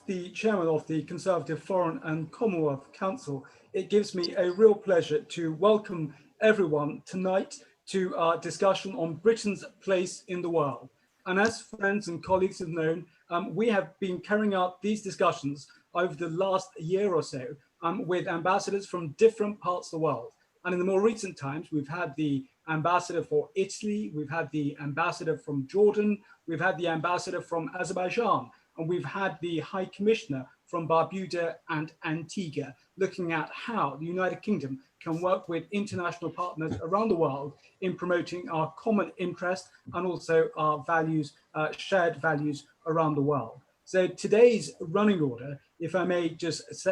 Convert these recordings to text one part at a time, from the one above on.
the chairman of the Conservative Foreign and Commonwealth Council, it gives me a real pleasure to welcome everyone tonight to our discussion on Britain's place in the world. And as friends and colleagues have known, we have been carrying out these discussions over the last year or so with ambassadors from different parts of the world. And in the more recent times, we've had the ambassador for Italy, we've had the ambassador from Jordan, we've had the ambassador from Azerbaijan, and we've had the High Commissioner from Barbuda and Antigua, looking at how the United Kingdom can work with international partners around the world in promoting our common interest and also our values, shared values around the world. So today's running order, if I may just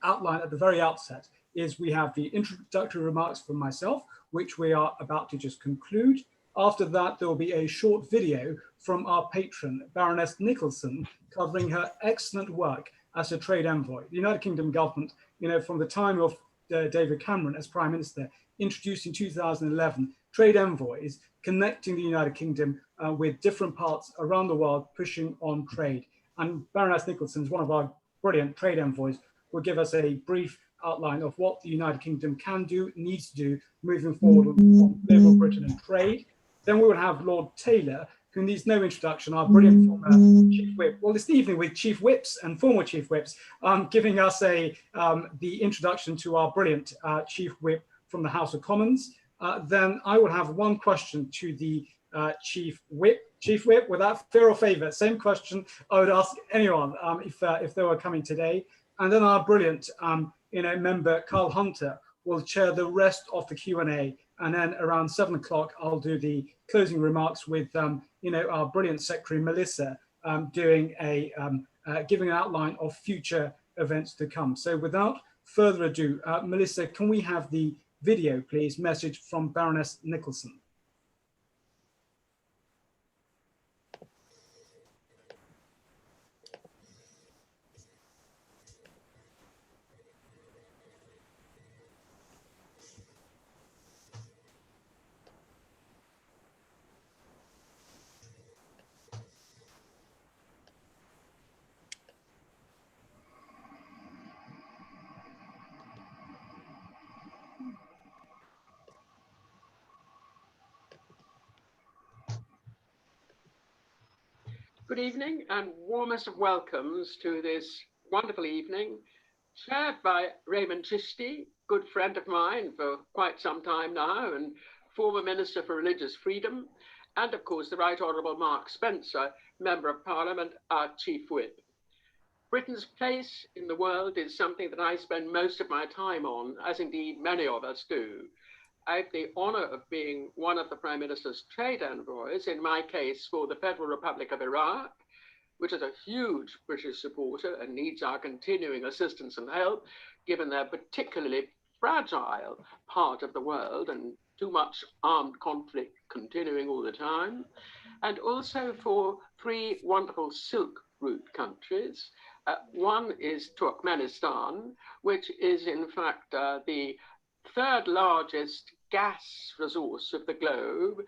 outline at the very outset, is we have the introductory remarks from myself, which we are about to just conclude. After that, there will be a short video from our patron, Baroness Nicholson, covering her excellent work as a trade envoy. The United Kingdom government, from the time of David Cameron as Prime Minister, introduced in 2011 trade envoys connecting the United Kingdom with different parts around the world, pushing on trade. And Baroness Nicholson is one of our brilliant trade envoys, will give us a brief outline of what the United Kingdom can do, needs to do, moving forward on liberal Britain and trade. Then we will have Lord Taylor, who needs no introduction, our brilliant former Chief Whip. Well, this evening with Chief Whips and former Chief Whips, giving us the introduction to our brilliant Chief Whip from the House of Commons. Then I will have one question to the Chief Whip. Chief Whip, without fear or favour, same question I would ask anyone if they were coming today. And then our brilliant member, Carl Hunter, will chair the rest of the Q&A. And then around 7 o'clock, I'll do the closing remarks with, our brilliant secretary, Melissa, giving an outline of future events to come. So without further ado, Melissa, can we have the video, please, message from Baroness Nicholson? Good evening and warmest of welcomes to this wonderful evening, chaired by Raymond Chistey, good friend of mine for quite some time now and former Minister for Religious Freedom, and of course the Right Honourable Mark Spencer, Member of Parliament, our Chief Whip. Britain's place in the world is something that I spend most of my time on, as indeed many of us do. I have the honour of being one of the Prime Minister's trade envoys, in my case for the Federal Republic of Iraq, which is a huge British supporter and needs our continuing assistance and help, given their particularly fragile part of the world and too much armed conflict continuing all the time, and also for 3 wonderful Silk Route countries. One is Turkmenistan, which is in fact the 3rd largest gas resource of the globe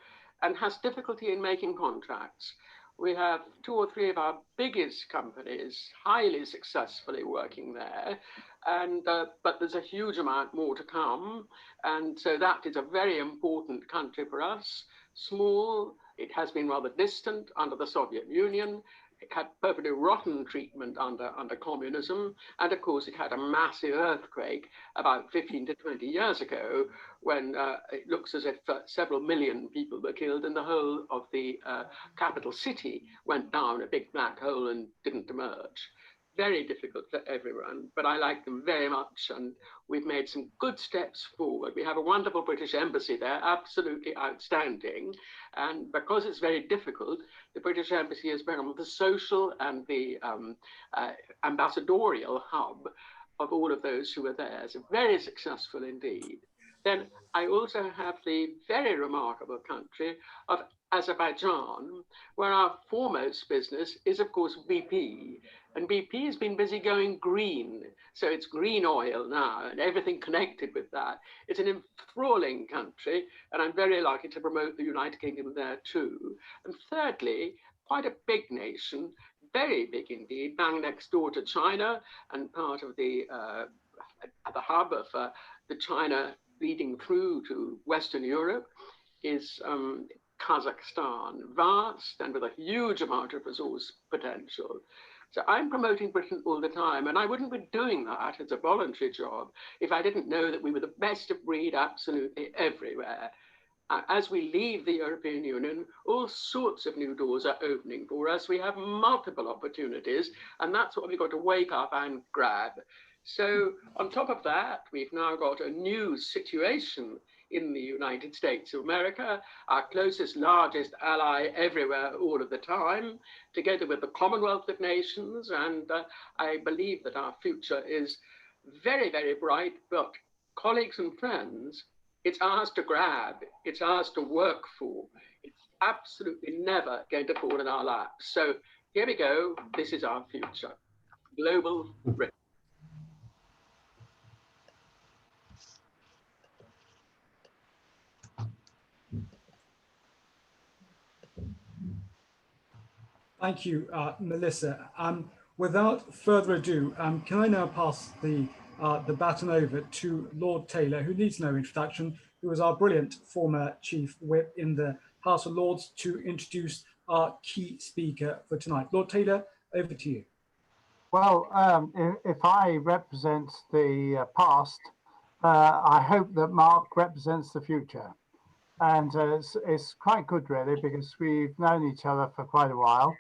and has difficulty in making contracts. We have 2 or 3 of our biggest companies highly successfully working there, and but there's a huge amount more to come, and so that is a very important country for us. Small, it has been rather distant under the Soviet Union. It had perfectly rotten treatment under communism. And of course, it had a massive earthquake about 15 to 20 years ago, when it looks as if several million people were killed and the whole of the capital city went down a big black hole and didn't emerge. Very difficult for everyone, but I like them very much, and we've made some good steps forward. We have a wonderful British embassy there, absolutely outstanding, and because it's very difficult, the British embassy has become the social and the ambassadorial hub of all of those who are there. It's very successful indeed. Then I also have the very remarkable country of Azerbaijan, where our foremost business is, of course, BP. And BP has been busy going green. So it's green oil now and everything connected with that. It's an enthralling country, and I'm very lucky to promote the United Kingdom there too. And thirdly, quite a big nation, very big indeed, bang next door to China and part of the hub of the China leading through to Western Europe is Kazakhstan, vast and with a huge amount of resource potential. So I'm promoting Britain all the time, and I wouldn't be doing that as a voluntary job if I didn't know that we were the best of breed absolutely everywhere. As we leave the European Union, all sorts of new doors are opening for us. We have multiple opportunities, and that's what we've got to wake up and grab. So on top of that, we've now got a new situation in the United States of America, our closest, largest ally everywhere, all of the time, together with the Commonwealth of Nations. And I believe that our future is very, very bright. But colleagues and friends, it's ours to grab. It's ours to work for. It's absolutely never going to fall in our laps. So here we go. This is our future. Global Britain. Thank you, Melissa. Without further ado, can I now pass the baton over to Lord Taylor, who needs no introduction, who was our brilliant former Chief Whip in the House of Lords, to introduce our key speaker for tonight. Lord Taylor, over to you. Well, if I represent the past, I hope that Mark represents the future. And it's quite good, really, because we've known each other for quite a while.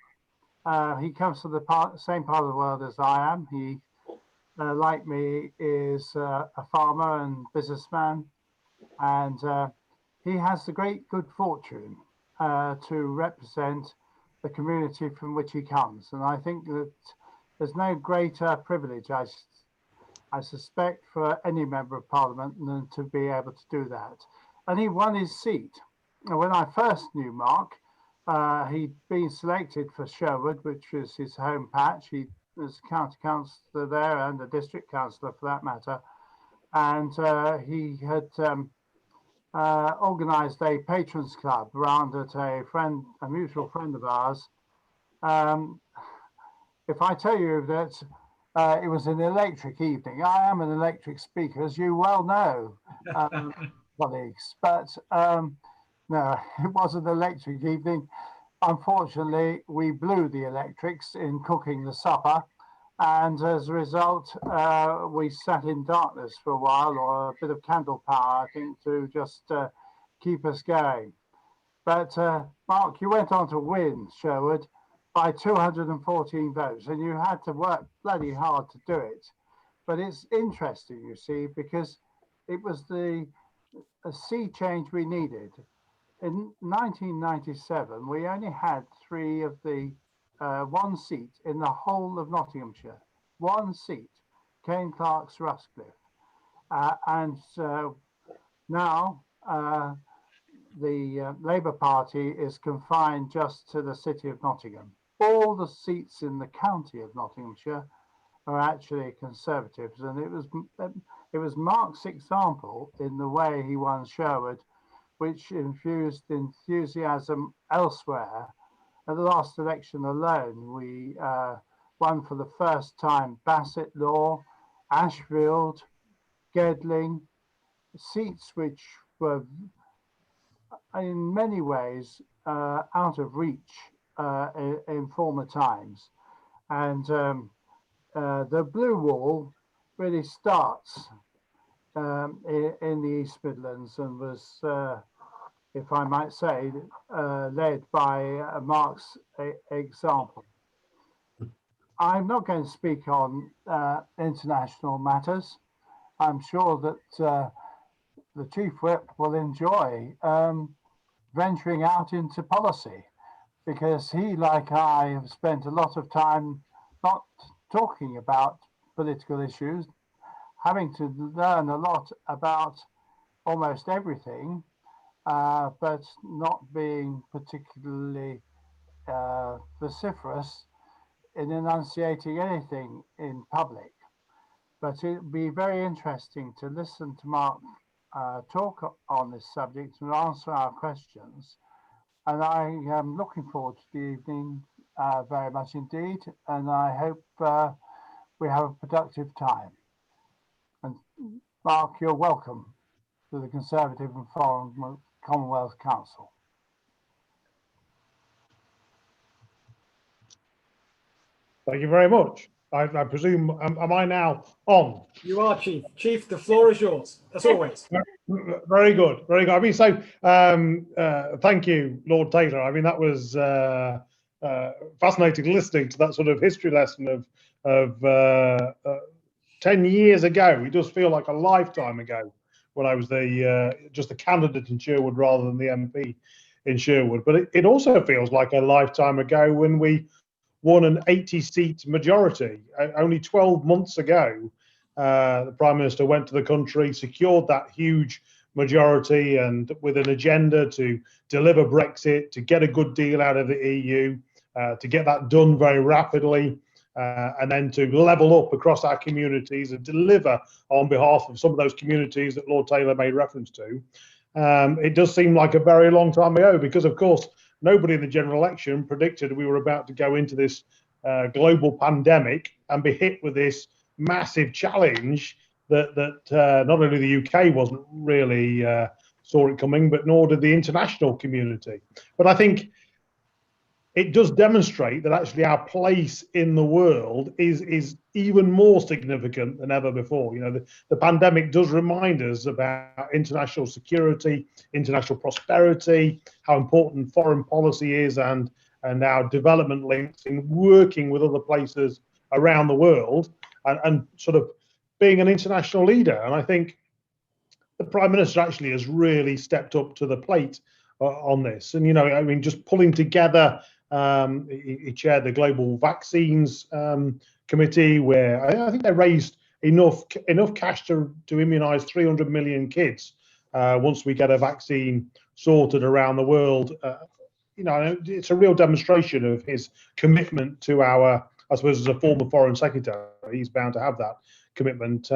He comes from the same part of the world as I am. He, like me, is a farmer and businessman. And he has the great good fortune to represent the community from which he comes. And I think that there's no greater privilege, I suspect, for any member of parliament than to be able to do that. And he won his seat. When I first knew Mark, he'd been selected for Sherwood, which was his home patch. He was county councillor there and a district councillor for that matter. And he had organised a patrons club round at a mutual friend of ours. If I tell you that it was an electric evening, I am an electric speaker, as you well know, colleagues, but no, it was an electric evening. Unfortunately, we blew the electrics in cooking the supper, and as a result, we sat in darkness for a while, or a bit of candle power, I think, to just keep us going. But Mark, you went on to win Sherwood by 214 votes, and you had to work bloody hard to do it. But it's interesting, you see, because it was a sea change we needed. In 1997, we only had three of the one seat in the whole of Nottinghamshire. One seat, Kane Clark's Rushcliffe. And now the Labour Party is confined just to the city of Nottingham. All the seats in the county of Nottinghamshire are actually Conservatives, and it was Mark's example in the way he won Sherwood, which infused enthusiasm elsewhere. At the last election alone, we won for the first time Bassett Law, Ashfield, Gedling, seats which were in many ways out of reach in former times. And the blue wall really starts in the East Midlands and was, if I might say, led by Mark's example. I'm not going to speak on international matters. I'm sure that the Chief Whip will enjoy venturing out into policy, because he, like I, have spent a lot of time not talking about political issues, having to learn a lot about almost everything, but not being particularly vociferous in enunciating anything in public. But it would be very interesting to listen to Mark talk on this subject and answer our questions. And I am looking forward to the evening very much indeed, and I hope we have a productive time. And Mark, you're welcome to the Conservative and Foreign Commonwealth Council. Thank you very much. I presume, am I now on? You are, Chief. Chief, the floor is yours, as always. Very good, very good. I mean, so thank you, Lord Taylor. I mean, that was fascinating listening to that sort of history lesson of 10 years ago. It does feel like a lifetime ago when I was just the candidate in Sherwood rather than the MP in Sherwood. But it also feels like a lifetime ago when we won an 80-seat majority. Only 12 months ago, the Prime Minister went to the country, secured that huge majority, and with an agenda to deliver Brexit, to get a good deal out of the EU, to get that done very rapidly, and then to level up across our communities and deliver on behalf of some of those communities that Lord Taylor made reference to. It does seem like a very long time ago because, of course, nobody in the general election predicted we were about to go into this global pandemic and be hit with this massive challenge that not only the UK wasn't really saw it coming, but nor did the international community. But I think it does demonstrate that actually our place in the world is even more significant than ever before. You know, the pandemic does remind us about international security, international prosperity, how important foreign policy is, and our development links in working with other places around the world and sort of being an international leader. And I think the Prime Minister actually has really stepped up to the plate on this. And, you know, I mean, just pulling together, he chaired the Global Vaccines Committee, where I think they raised enough cash to immunise 300 million kids once we get a vaccine sorted around the world. You know, it's a real demonstration of his commitment to our, I suppose, as a former Foreign Secretary, he's bound to have that commitment.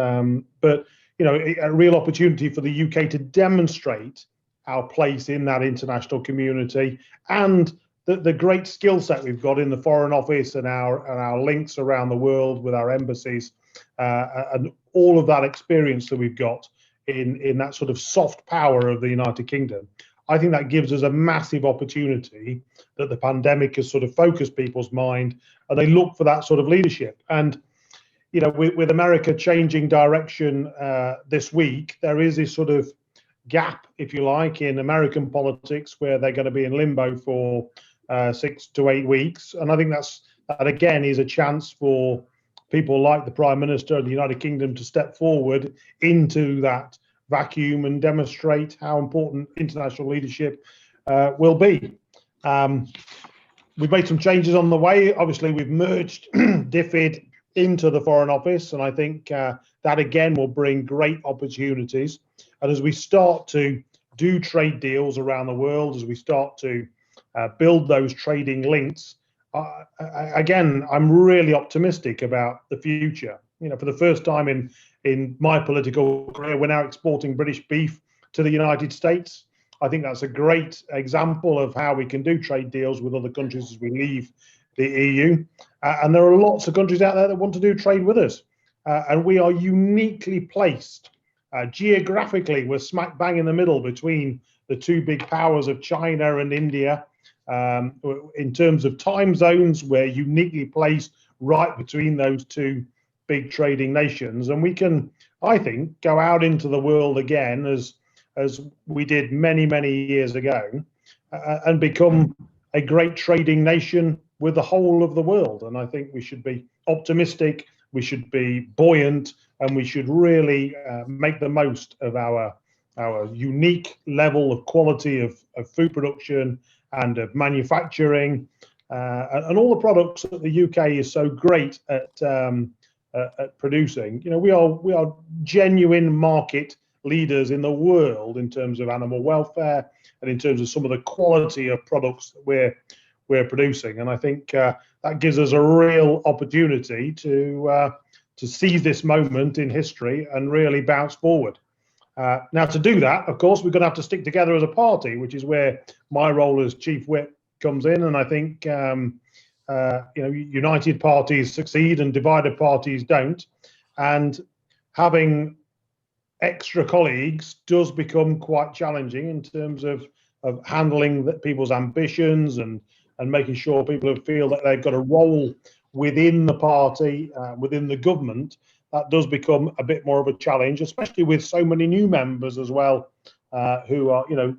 But, you know, a real opportunity for the UK to demonstrate our place in that international community and the great skill set we've got in the Foreign Office and our links around the world with our embassies and all of that experience that we've got in that sort of soft power of the United Kingdom. I think that gives us a massive opportunity that the pandemic has sort of focused people's mind, and they look for that sort of leadership. And, you know, with America changing direction this week, there is this sort of gap, if you like, in American politics where they're going to be in limbo for 6 to 8 weeks. And I think that again is a chance for people like the Prime Minister of the United Kingdom to step forward into that vacuum and demonstrate how important international leadership will be. We've made some changes on the way. Obviously, we've merged DFID into the Foreign Office, and I think that again will bring great opportunities. And as we start to do trade deals around the world, as we start to build those trading links, again, I'm really optimistic about the future. You know, for the first time in my political career, we're now exporting British beef to the United States. I think that's a great example of how we can do trade deals with other countries as we leave the EU. And there are lots of countries out there that want to do trade with us. And we are uniquely placed. Geographically, we're smack bang in the middle between the two big powers of China and India. In terms of time zones, we're uniquely placed right between those two big trading nations. And we can, I think, go out into the world again as we did many, many years ago and become a great trading nation with the whole of the world. And I think we should be optimistic, we should be buoyant, and we should really make the most of our unique level of quality of food production and of manufacturing and all the products that the UK is so great at producing. You know, we are genuine market leaders in the world in terms of animal welfare and in terms of some of the quality of products that we're producing. And I think that gives us a real opportunity to seize this moment in history and really bounce forward. Now, to do that, of course, we're going to have to stick together as a party, which is where my role as Chief Whip comes in. And I think united parties succeed and divided parties don't, and having extra colleagues does become quite challenging in terms of handling people's ambitions and making sure people feel that they've got a role within the party, within the government. That does become a bit more of a challenge, especially with so many new members as well, who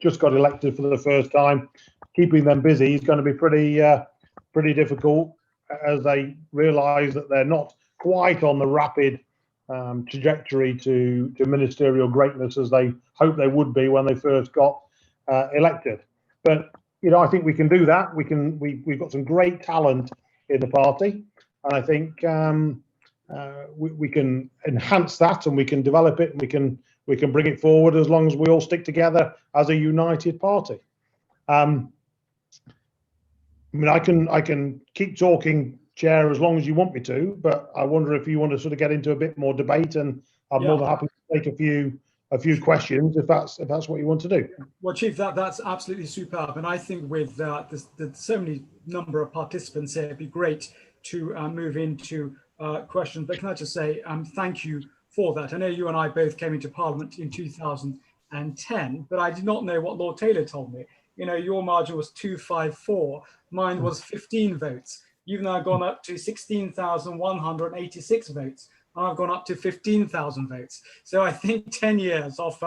just got elected for the first time. Keeping them busy is going to be pretty difficult, as they realise that they're not quite on the rapid trajectory to ministerial greatness as they hoped they would be when they first got elected. But I think we can do that. We've got some great talent in the party, and I think we can enhance that, and we can develop it, and we can bring it forward as long as we all stick together as a united party. I can keep talking, Chair, as long as you want me to, but I wonder if you want to sort of get into a bit more debate, and I'm more than happy to take a few questions if that's what you want to do. Well, Chief, that's absolutely superb, and I think with the so many number of participants here, it'd be great to move into questions. But can I just say thank you for that? I know you and I both came into Parliament in 2010, but I did not know what Lord Taylor told me. Your margin was 254, mine was 15 votes. You've now gone up to 16,186 votes. I've gone up to 15,000 votes. So I think 10 years of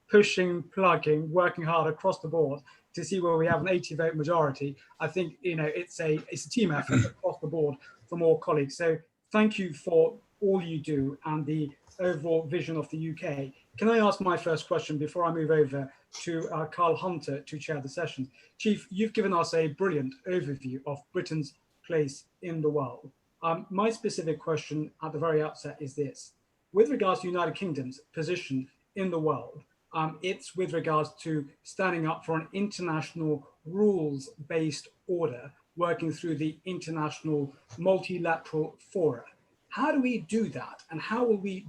pushing, plugging, working hard across the board to see where we have an 80-vote majority. I think it's a team effort across the board from all colleagues. So thank you for all you do and the overall vision of the UK. Can I ask my first question before I move over to Carl Hunter to chair the session? Chief, you've given us a brilliant overview of Britain's place in the world. My specific question at the very outset is this. With regards to the United Kingdom's position in the world, it's with regards to standing up for an international rules-based order, working through the international multilateral fora. How do we do that? And how will we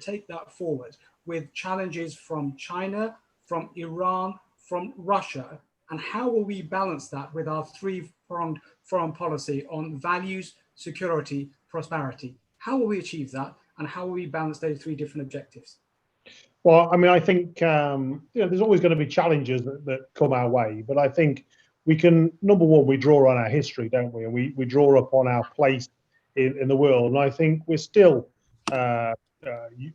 take that forward with challenges from China, from Iran, from Russia? And how will we balance that with our three-pronged foreign policy on values, security, prosperity? How will we achieve that? And how will we balance those three different objectives? Well, I think there's always going to be challenges that come our way, but I think we can, number one, we draw on our history, don't we? And we draw upon our place in the world. And I think we're still, I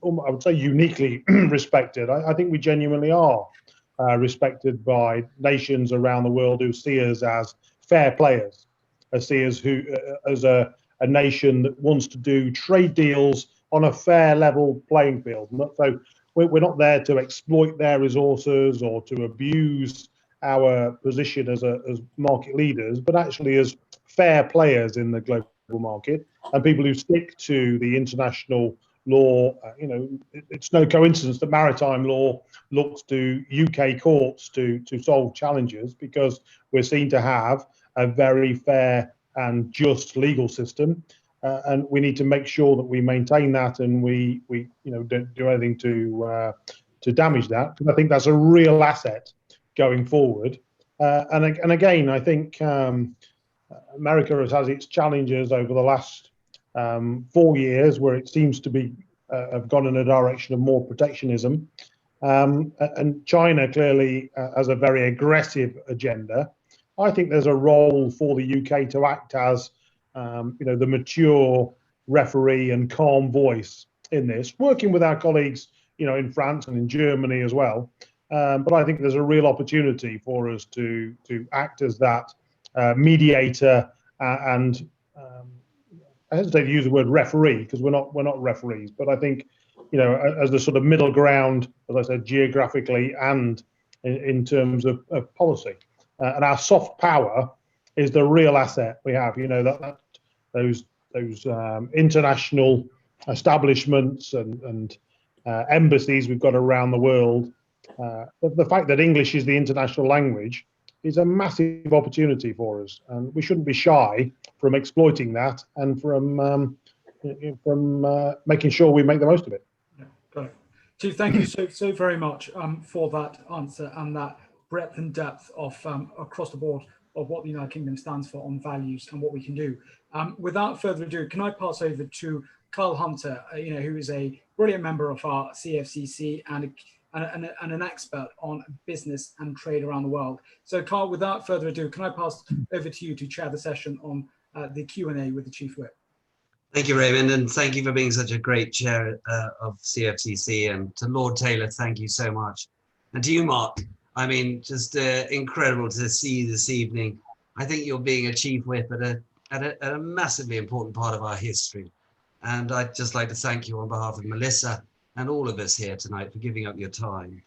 would say, uniquely respected. I think we genuinely are respected by nations around the world who see us as fair players, see us as a nation that wants to do trade deals on a fair level playing field. So we're not there to exploit their resources or to abuse our position as market leaders, but actually as fair players in the global market and people who stick to the international law. It's no coincidence that maritime law looks to UK courts to solve challenges, because we're seen to have a very fair and just legal system, and we need to make sure that we maintain that, and we don't do anything to damage that, because I think that's a real asset going forward. And again, I think America has had its challenges over the last 4 years, where it seems to be have gone in a direction of more protectionism, and China clearly has a very aggressive agenda. I think there's a role for the UK to act as the mature referee and calm voice in this, working with our colleagues in France and in Germany as well. But I think there's a real opportunity for us to act as that mediator and I hesitate to use the word referee, because we're not referees, but I think as the sort of middle ground, as I said, geographically and in terms of policy, and our soft power is the real asset we have. Those international establishments and embassies we've got around the world. The fact that English is the international language is a massive opportunity for us, and we shouldn't be shy from exploiting that and from making sure we make the most of it. Yeah, got it. Chief, thank you so very much for that answer and that breadth and depth of across the board of what the United Kingdom stands for on values and what we can do. Without further ado, can I pass over to Carl Hunter, who is a brilliant member of our CFCC and an expert on business and trade around the world. So Carl, without further ado, can I pass over to you to chair the session on the Q&A with the Chief Whip? Thank you, Raymond, and thank you for being such a great chair of CFCC. And to Lord Taylor, thank you so much. And to you, Mark, I mean, just incredible to see you this evening. I think you're being a Chief Whip at a massively important part of our history. And I'd just like to thank you on behalf of Melissa and all of us here tonight for giving up your time.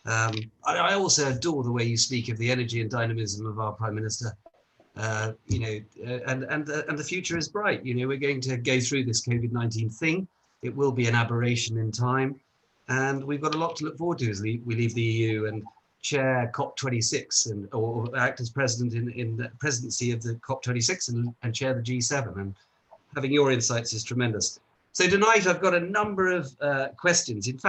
I also adore the way you speak of the energy and dynamism of our Prime Minister. And the future is bright. We're going to go through this COVID-19 thing. It will be an aberration in time, and we've got a lot to look forward to as we leave the EU and chair COP26 or act as president in the presidency of the COP26 and chair the G7. And having your insights is tremendous. So tonight I've got a number of questions. In fact,